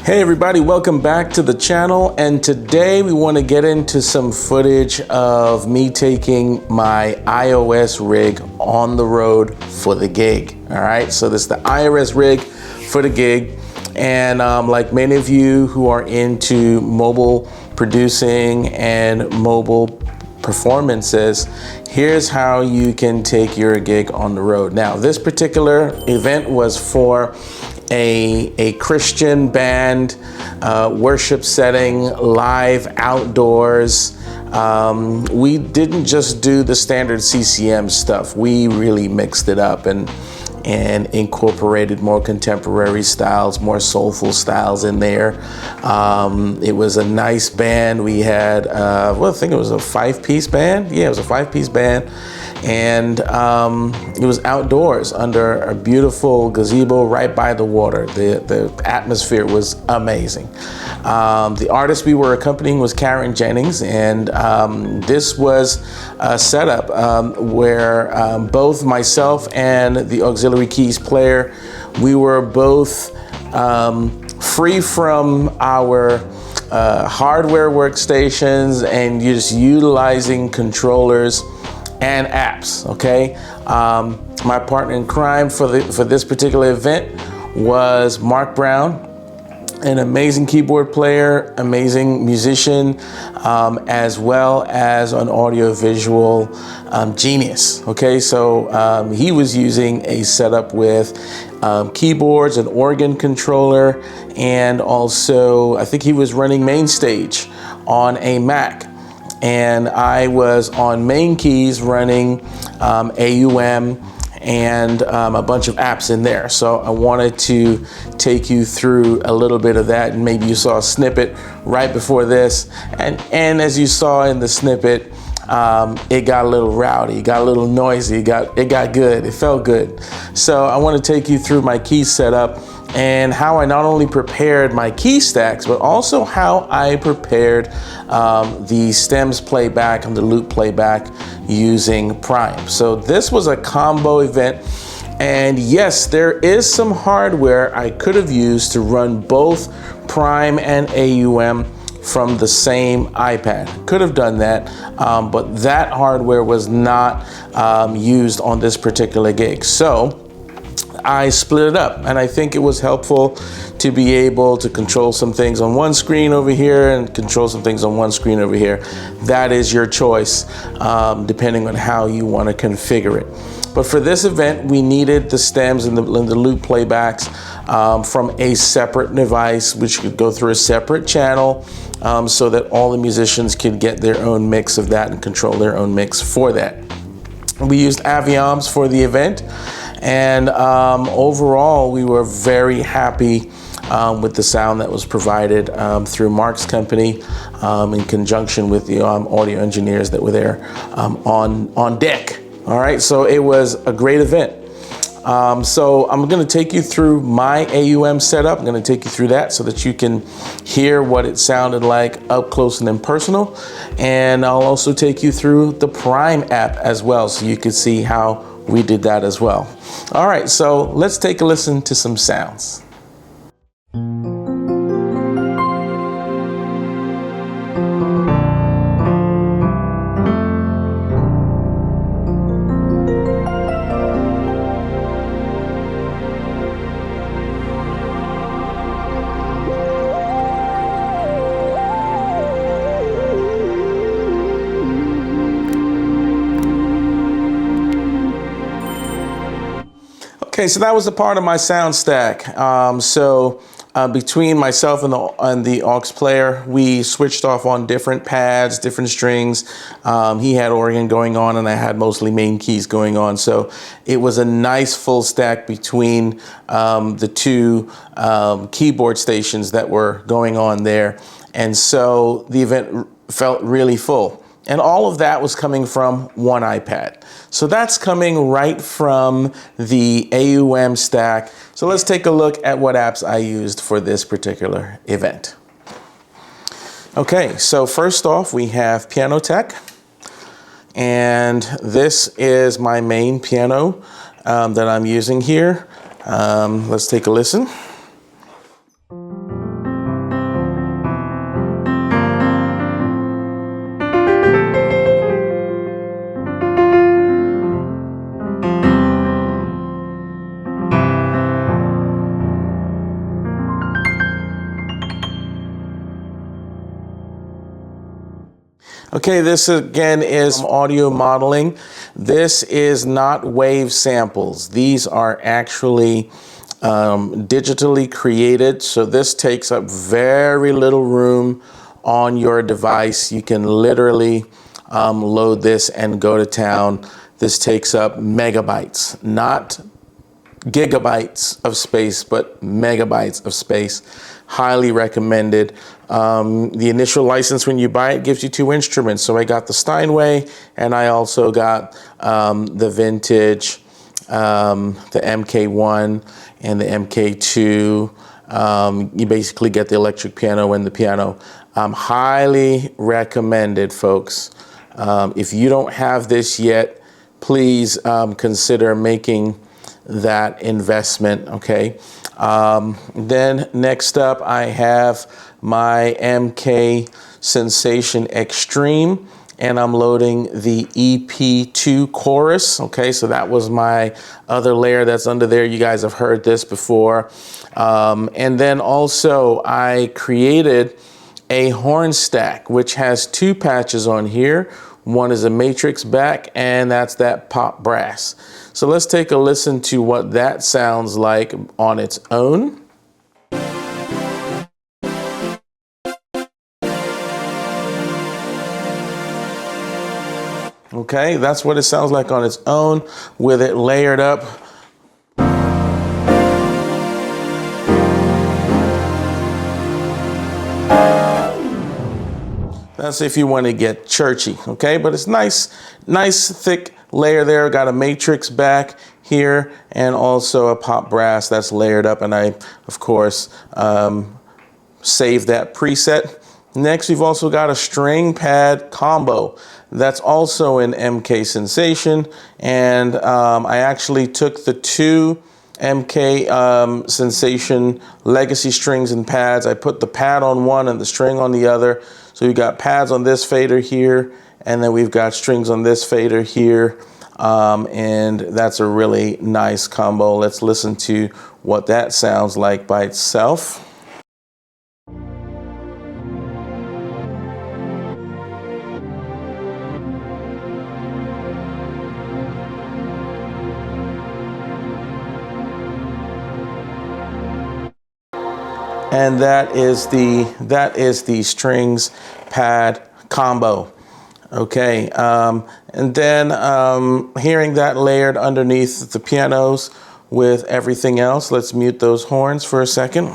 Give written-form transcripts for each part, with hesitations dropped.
Hey everybody, welcome back to the channel, and today we want to get into some footage of me taking my iOS rig on the road for the gig. All right, so this is the iOS rig for the gig, and like many of you who are into mobile producing and mobile performances, here's how you can take your gig on the road. Now, this particular event was for a Christian band, worship setting, live outdoors. We didn't just do the standard CCM stuff. We really mixed it up and incorporated more contemporary styles, more soulful styles in there. It was a nice band. We had, well, I think it was a 5-piece band. Yeah, it was a 5-piece band. And it was outdoors under a beautiful gazebo right by the water. The atmosphere was amazing. The artist we were accompanying was Karen Jennings, and this was a setup where both myself and the auxiliary keys player, we were both free from our hardware workstations and just utilizing controllers and apps. Okay, my partner in crime for this particular event was Mark Brown, an amazing keyboard player, amazing musician, as well as an audiovisual genius. Okay, so he was using a setup with keyboards, an organ controller, and also I think he was running MainStage on a Mac. And I was on main keys running AUM and a bunch of apps in there. So I wanted to take you through a little bit of that, and maybe you saw a snippet right before this. And as you saw in the snippet, it got a little rowdy, it got a little noisy, it got good, it felt good. So I want to take you through my key setup and how I not only prepared my key stacks, but also how I prepared the stems playback and the loop playback using Prime. So this was a combo event, and yes, there is some hardware I could have used to run both Prime and AUM from the same iPad. Could have done that, but that hardware was not used on this particular gig. So I split it up, and I think it was helpful to be able to control some things on one screen over here and control some things on one screen over here. That is your choice, depending on how you want to configure it. But for this event, we needed the stems and the loop playbacks from a separate device, which could go through a separate channel, so that all the musicians could get their own mix of that and control their own mix for that. We used Avioms for the event, and overall we were very happy with the sound that was provided through Mark's company in conjunction with the audio engineers that were there on deck. All right, so it was a great event. So I'm going to take you through my AUM setup. I'm going to take you through that so that you can hear what it sounded like up close and personal. And I'll also take you through the Prime app as well, so you can see how we did that as well. All right, so let's take a listen to some sounds. Okay, so that was a part of my sound stack. Between myself and the aux player, we switched off on different pads, different strings. He had organ going on, and I had mostly main keys going on. So it was a nice full stack between the two keyboard stations that were going on there. And so the event felt really full. And all of that was coming from one iPad. So that's coming right from the AUM stack. So let's take a look at what apps I used for this particular event. Okay, so first off, we have Piano Tech. And this is my main piano that I'm using here. Let's take a listen. Okay, this again is audio modeling. This is not wave samples. These are actually digitally created. So this takes up very little room on your device. You can literally load this and go to town. This takes up megabytes, not gigabytes of space, but megabytes of space. Highly recommended. The initial license when you buy it gives you 2 instruments. So I got the Steinway, and I also got the vintage, the MK1 and the MK2. You basically get the electric piano and the piano. Highly recommended, folks. If you don't have this yet, please consider making that investment, okay? Then next up, I have my MK Sensation Extreme, and I'm loading the EP2 chorus, okay? So that was my other layer that's under there. You guys have heard this before. And then also I created a horn stack, which has 2 patches on here. One is a matrix back, and that's that pop brass. So let's take a listen to what that sounds like on its own. Okay, that's what it sounds like on its own with it layered up. That's if you want to get churchy, okay? But it's nice thick layer there. Got a matrix back here and also a pop brass that's layered up, and I, of course, saved that preset. Next, we've also got a string pad combo. That's also in MK Sensation, and I actually took the 2 MK Sensation legacy strings and pads. I put the pad on one and the string on the other. So we've got pads on this fader here, and then we've got strings on this fader here, and that's a really nice combo. Let's listen to what that sounds like by itself. And that is the strings pad combo. Okay, and then hearing that layered underneath the pianos with everything else, let's mute those horns for a second.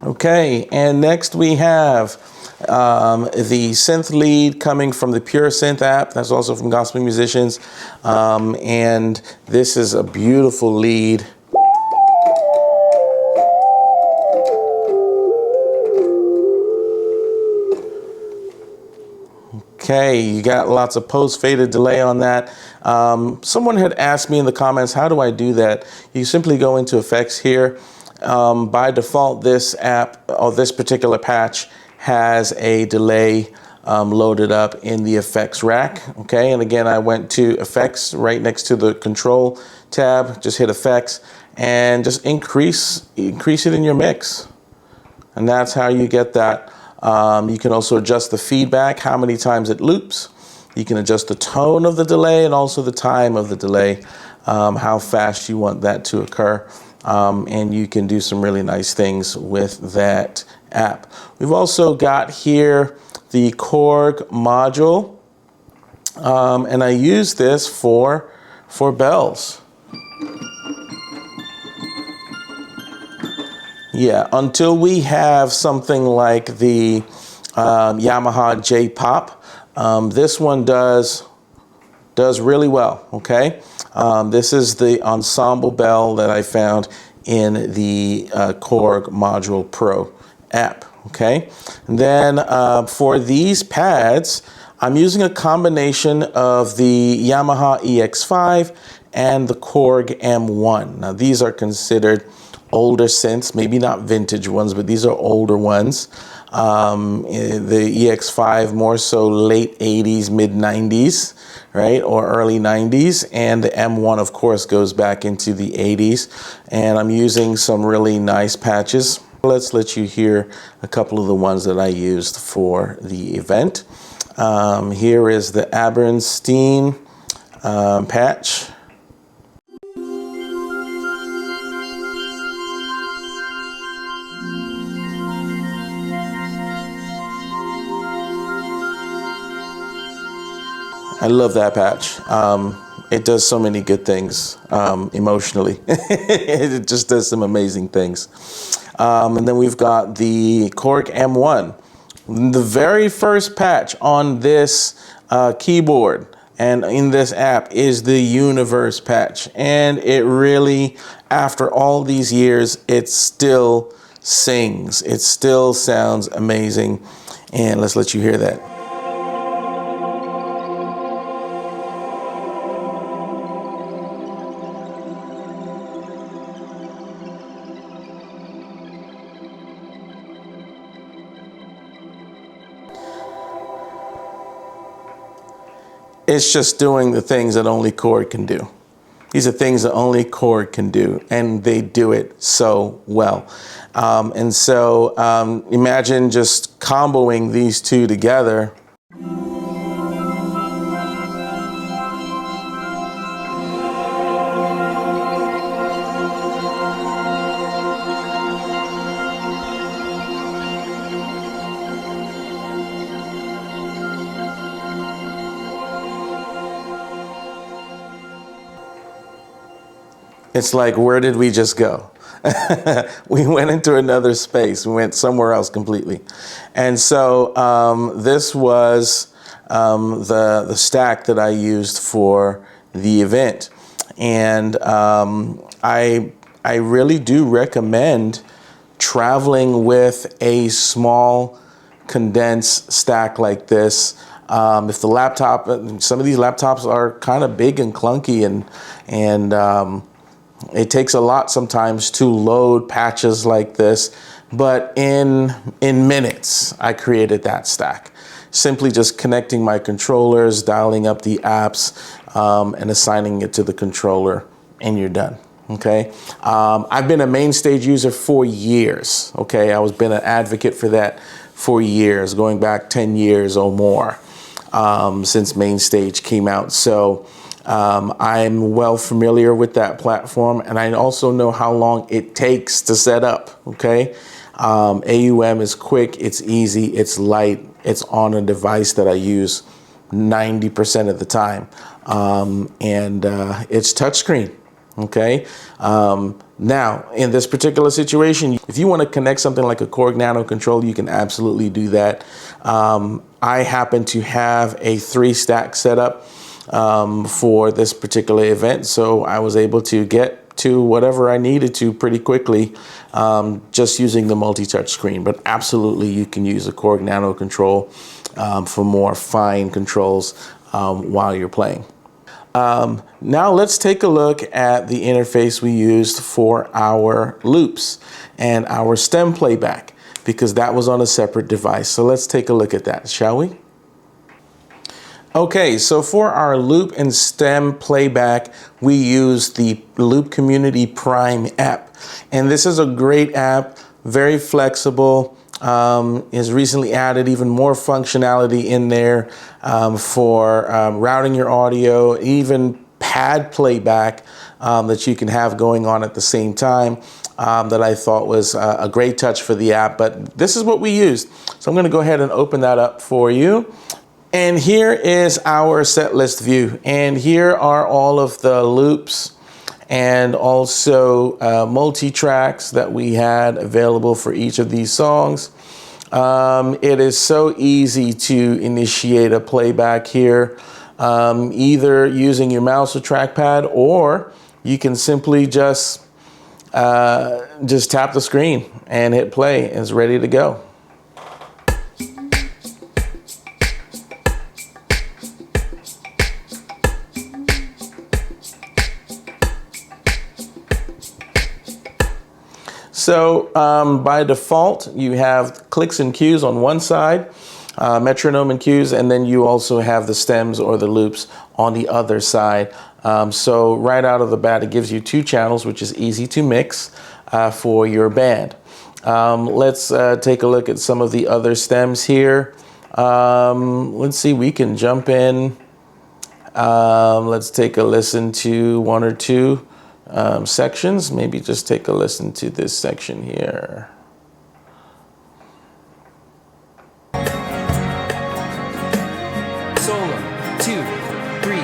Okay, and next we have the synth lead coming from the Pure Synth app. That's also from Gospel Musicians. And this is a beautiful lead. Okay, you got lots of post-faded delay on that. Someone had asked me in the comments, how do I do that? You simply go into effects here. By default, this app, or this particular patch, has a delay loaded up in the effects rack. Okay, and again, I went to effects right next to the control tab, just hit effects, and just increase it in your mix. And that's how you get that. You can also adjust the feedback, how many times it loops. You can adjust the tone of the delay and also the time of the delay, how fast you want that to occur. And you can do some really nice things with that app. We've also got here the Korg module, and I use this for bells. Yeah, until we have something like the Yamaha J-Pop, this one does really well, okay? This is the ensemble bell that I found in the Korg Module Pro app, okay? And then for these pads, I'm using a combination of the Yamaha EX5 and the Korg M1. Now these are considered older synths, maybe not vintage ones, but these are older ones. The EX5 more so late 80s, mid 90s, right, or early 90s, and the M1 of course goes back into the 80s, and I'm using some really nice patches. Let's let you hear a couple of the ones that I used for the event. Here is the Abernstein patch. I love that patch. It does so many good things emotionally. It just does some amazing things. And then we've got the Korg M1. The very first patch on this keyboard and in this app is the Universe patch. And it really, after all these years, it still sings. It still sounds amazing. And let's let you hear that. It's just doing the things that only Korg can do. These are things that only Korg can do, and they do it so well. Imagine just comboing these two together. It's like, where did we just go? We went into another space. We went somewhere else completely. And so this was the stack that I used for the event. And I really do recommend traveling with a small condensed stack like this. If the laptop, some of these laptops are kind of big and clunky, and it takes a lot sometimes to load patches like this, but in minutes, I created that stack. Simply just connecting my controllers, dialing up the apps, and assigning it to the controller, and you're done, okay? I've been a Mainstage user for years, okay? I've been an advocate for that for years, going back 10 years or more, since Mainstage came out. So I'm well familiar with that platform, and I also know how long it takes to set up, okay? AUM is quick, it's easy, it's light, it's on a device that I use 90% of the time, and it's touchscreen, okay? Now, in this particular situation, if you want to connect something like a Korg Nano controller, you can absolutely do that. I happen to have a 3-stack setup for this particular event, so I was able to get to whatever I needed to pretty quickly, just using the multi-touch screen. But absolutely, you can use a Korg Nano control for more fine controls while you're playing. Now let's take a look at the interface we used for our loops and our stem playback, because that was on a separate device. So let's take a look at that, shall we? Okay, so for our loop and stem playback, we use the Loop Community Prime app. And this is a great app, very flexible, has recently added even more functionality in there for routing your audio, even pad playback that you can have going on at the same time, that I thought was a great touch for the app. But this is what we used. So I'm going to go ahead and open that up for you. And here is our set list view. And here are all of the loops and also multi-tracks that we had available for each of these songs. It is so easy to initiate a playback here, either using your mouse or trackpad, or you can simply just tap the screen and hit play, and it's ready to go. So by default, you have clicks and cues on one side, metronome and cues, and then you also have the stems or the loops on the other side. So right out of the bat, it gives you 2 channels, which is easy to mix for your band. Let's take a look at some of the other stems here. Let's see, we can jump in. Let's take a listen to 1 or 2 sections. Maybe just take a listen to this section here. Solo, 2, 3,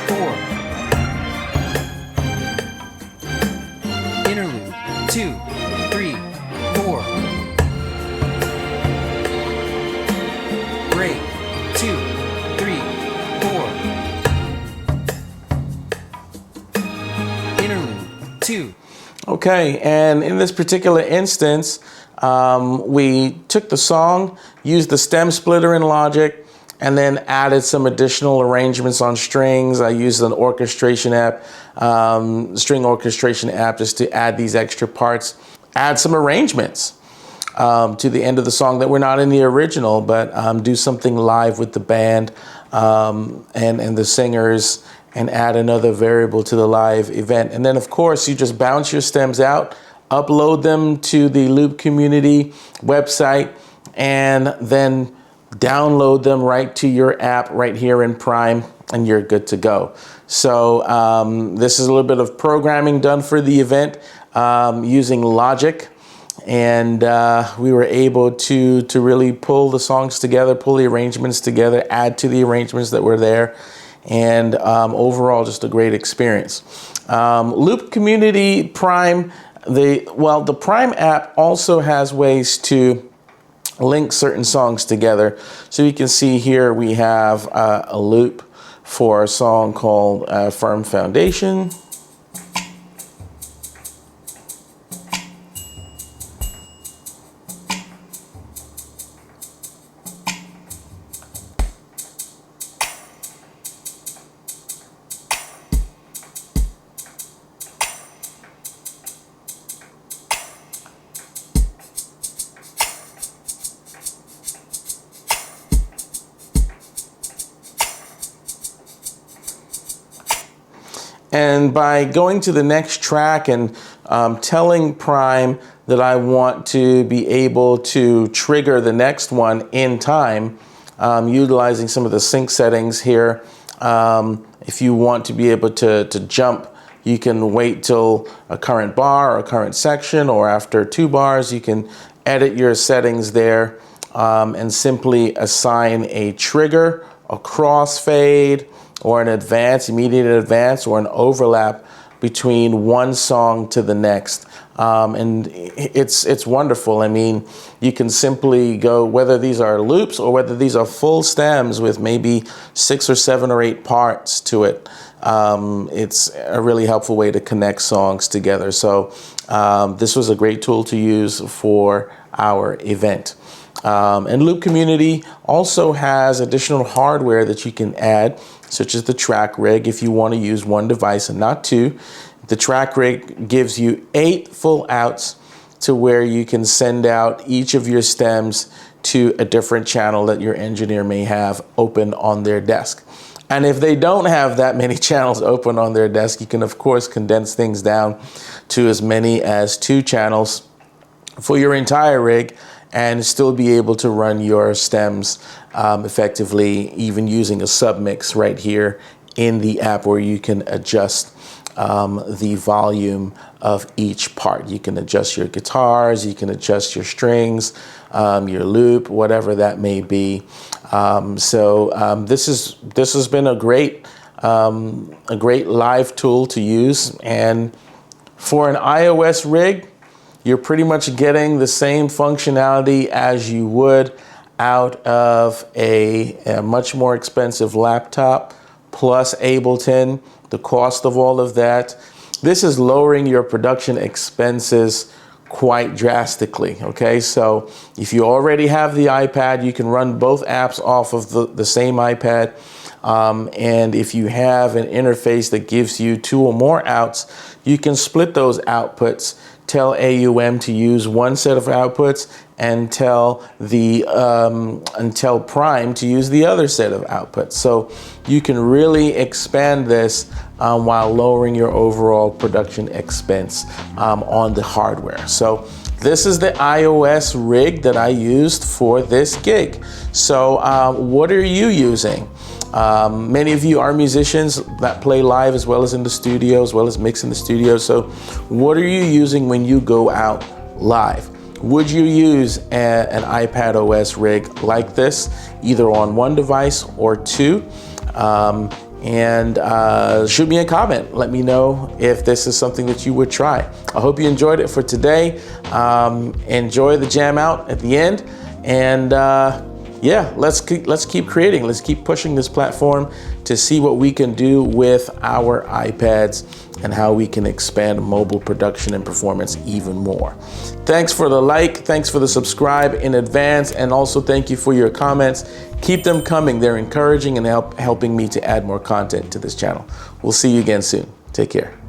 4. Interlude, 2, 3, 4. Break, 2, 3, 4. Interlude, 2. Okay, and in this particular instance, we took the song, used the stem splitter in Logic, and then added some additional arrangements on strings. I used an orchestration app, string orchestration app, just to add these extra parts, add some arrangements to the end of the song that were not in the original, but do something live with the band and the singers, and add another variable to the live event. And then of course you just bounce your stems out, upload them to the Loop Community website, and then download them right to your app right here in Prime, and you're good to go. So this is a little bit of programming done for the event using Logic, and we were able to really pull the songs together, pull the arrangements together, add to the arrangements that were there, and overall just a great experience. Loop Community Prime, the Prime app also has ways to link certain songs together. So you can see here we have a loop for a song called Firm Foundation. And by going to the next track and telling Prime that I want to be able to trigger the next one in time, utilizing some of the sync settings here. If you want to be able to jump, you can wait till a current bar or a current section, or after 2 bars, you can edit your settings there and simply assign a trigger, a crossfade, or an advance, immediate advance, or an overlap between one song to the next. And it's wonderful. I mean, you can simply go, whether these are loops or whether these are full stems with maybe 6 or 7 or 8 parts to it. It's a really helpful way to connect songs together. So this was a great tool to use for our event. And Loop Community also has additional hardware that you can add, such as the track rig if you want to use 1 device and not 2. The track rig gives you 8 full outs to where you can send out each of your stems to a different channel that your engineer may have open on their desk. And if they don't have that many channels open on their desk, you can of course condense things down to as many as 2 channels for your entire rig, and still be able to run your stems effectively, even using a submix right here in the app, where you can adjust the volume of each part. You can adjust your guitars, you can adjust your strings, your loop, whatever that may be. This has been a great live tool to use, and for an iOS rig, you're pretty much getting the same functionality as you would out of a much more expensive laptop plus Ableton, the cost of all of that. This is lowering your production expenses quite drastically, okay? So if you already have the iPad, you can run both apps off of the same iPad. And if you have an interface that gives you 2 or more outs, you can split those outputs tell AUM to use one set of outputs and tell Prime to use the other set of outputs. So you can really expand this while lowering your overall production expense on the hardware. So this is the iOS rig that I used for this gig. So what are you using? Many of you are musicians that play live as well as in the studio, as well as mix in the studio. So what are you using when you go out live? Would you use an iPadOS rig like this, either on one device or two? Shoot me a comment. Let me know if this is something that you would try. I hope you enjoyed it for today. Enjoy the jam out at the end. And yeah, let's keep creating. Let's keep pushing this platform to see what we can do with our iPads and how we can expand mobile production and performance even more. Thanks for the like, thanks for the subscribe in advance, and also thank you for your comments. Keep them coming. They're encouraging and helping me to add more content to this channel. We'll see you again soon. Take care.